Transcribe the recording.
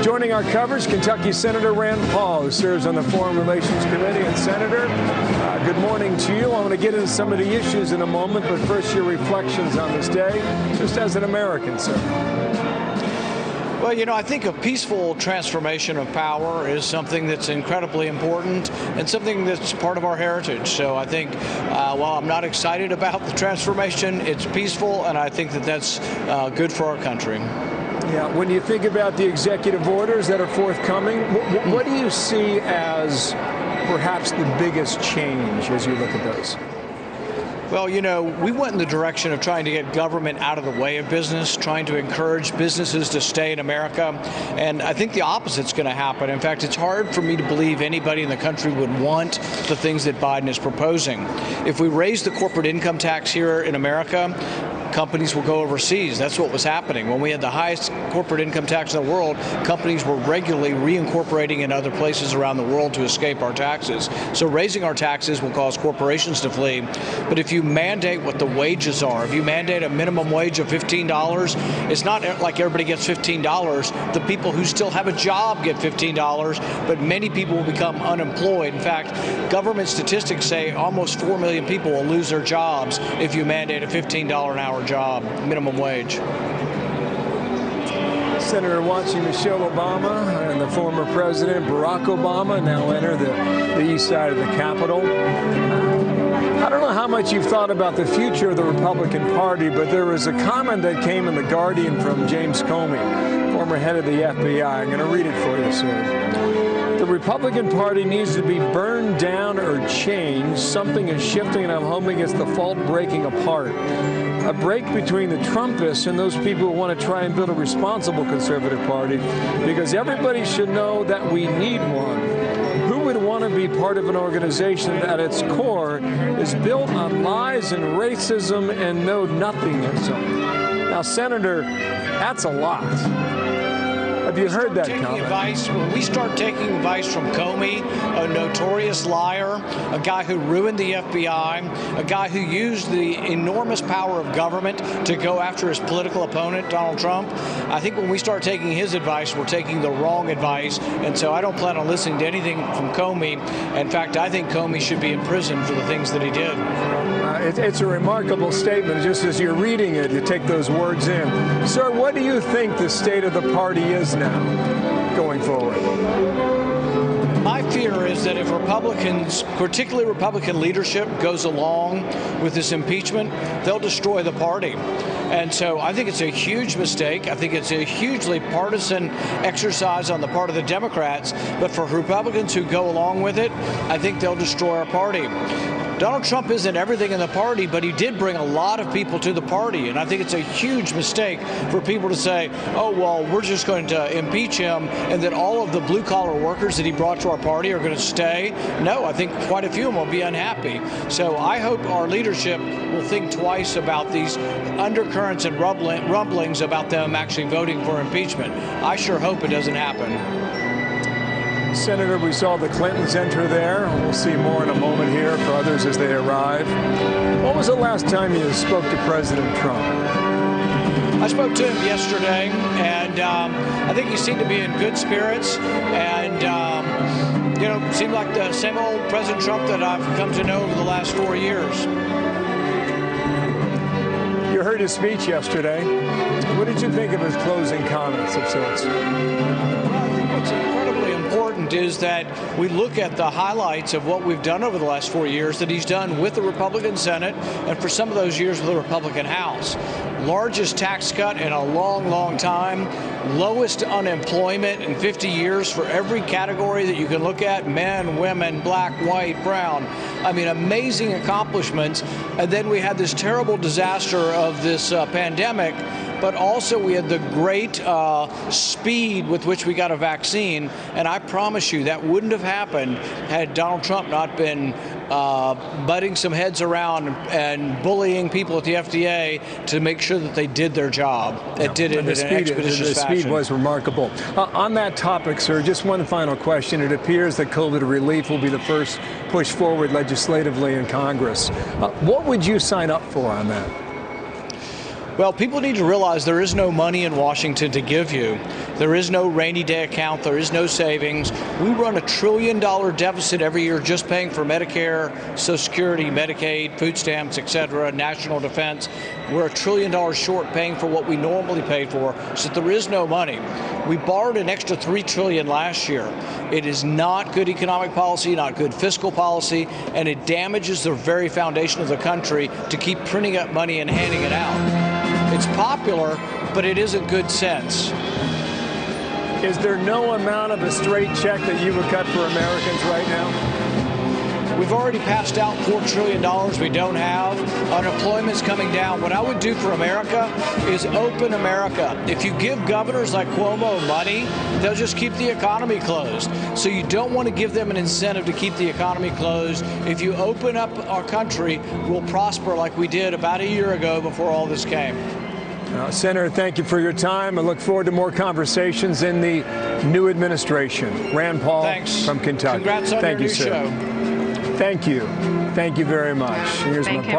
Joining our coverage, Kentucky Senator Rand Paul, who serves on the Foreign Relations Committee. And Senator, good morning to you. I want to get into some of the issues in a moment, but first your reflections on this day, just as an American, sir. Well, you know, I think a peaceful transformation of power is something that's incredibly important and something that's part of our heritage. So I think while I'm not excited about the transformation, it's peaceful, and I think that that's good for our country. Yeah, when you think about the executive orders that are forthcoming, what do you see as perhaps the biggest change as you look at those? Well, you know, we went in the direction of trying to get government out of the way of business, trying to encourage businesses to stay in America. And I think the opposite's going to happen. In fact, it's hard for me to believe anybody in the country would want the things that Biden is proposing. If we raise the corporate income tax here in America, companies will go overseas. That's what was happening. When we had the highest corporate income tax in the world, companies were regularly reincorporating in other places around the world to escape our taxes. So raising our taxes will cause corporations to flee. But if you mandate what the wages are, if you mandate a minimum wage of $15, it's not like everybody gets $15. The people who still have a job get $15, but many people will become unemployed. In fact, government statistics say almost 4 million people will lose their jobs if you mandate a $15 an hour job, minimum wage. Senator, watching Michelle Obama and the former President Barack Obama now enter the east side of the Capitol. I don't know how much you've thought about the future of the Republican Party, but there was a comment that came in The Guardian from James Comey, former head of the FBI. I'm going to read it for you, sir. The Republican Party needs to be burned down or changed. Something is shifting, and I'm hoping it's the fault breaking apart. A break between the Trumpists and those people who want to try and build a responsible conservative party, because everybody should know that we need one. Who would want to be part of an organization that at its core is built on lies and racism and know-nothingism? Now, Senator, that's a lot. Have you heard that comment? When we start taking advice from Comey, a notorious liar, a guy who ruined the FBI, a guy who used the enormous power of government to go after his political opponent, Donald Trump, I think when we start taking his advice, we're taking the wrong advice. And so I don't plan on listening to anything from Comey. In fact, I think Comey should be in prison for the things that he did. It's a remarkable statement. Just as you're reading it, you take those words in. Sir, what do you think the state of the party is now going forward? My fear is that if Republicans, particularly Republican leadership, goes along with this impeachment, they'll destroy the party. And so I think it's a huge mistake. I think it's a hugely partisan exercise on the part of the Democrats. But for Republicans who go along with it, I think they'll destroy our party. Donald Trump isn't everything in the party, but he did bring a lot of people to the party. And I think it's a huge mistake for people to say, oh, well, we're just going to impeach him and that all of the blue-collar workers that he brought to our party are going to stay. No, I think quite a few of them will be unhappy. So I hope our leadership will think twice about these undercurrents and rumblings about them actually voting for impeachment. I sure hope it doesn't happen. Senator, we saw the Clintons enter there. We'll see more in a moment here for others as they arrive. When was the last time you spoke to President Trump? I spoke to him yesterday, and I think he seemed to be in good spirits. And, you know, seemed like the same old President Trump that I've come to know over the last 4 years. You heard his speech yesterday. What did you think of his closing comments of sorts? What's incredibly important is that we look at the highlights of what we've done over the last 4 years that he's done with the Republican Senate and for some of those years with the Republican House. Largest tax cut in a long, long time. Lowest unemployment in 50 years for every category that you can look at, men, women, black, white, brown. I mean, amazing accomplishments. And then we had this terrible disaster of this pandemic, but also we had the great speed with which we got a vaccine. And I promise you that wouldn't have happened had Donald Trump not been butting some heads around and bullying people at the FDA to make sure that they did their job. It did it in an expeditious fashion. The speed was remarkable. On that topic, sir, just one final question. It appears that COVID relief will be the first push forward legislatively in Congress. What would you sign up for on that? Well, people need to realize there is no money in Washington to give you. There is no rainy day account. There is no savings. We run $1 trillion deficit every year just paying for Medicare, Social Security, Medicaid, food stamps, et cetera, national defense. We're $1 trillion short paying for what we normally pay for, so there is no money. We borrowed an extra $3 trillion last year. It is not good economic policy, not good fiscal policy, and it damages the very foundation of the country to keep printing up money and handing it out. It's popular, but it isn't good sense. Is there no amount of a straight check that you would cut for Americans right now? We've already passed out $4 trillion we don't have. Unemployment's coming down. What I would do for America is open America. If you give governors like Cuomo money, they'll just keep the economy closed. So you don't want to give them an incentive to keep the economy closed. If you open up our country, we'll prosper like we did about a year ago before all this came. Senator, thank you for your time. I look forward to more conversations in the new administration. Rand Paul from Kentucky. Congrats on thank your you, new sir. show. Thank you. Thank you very much. Here's my partner.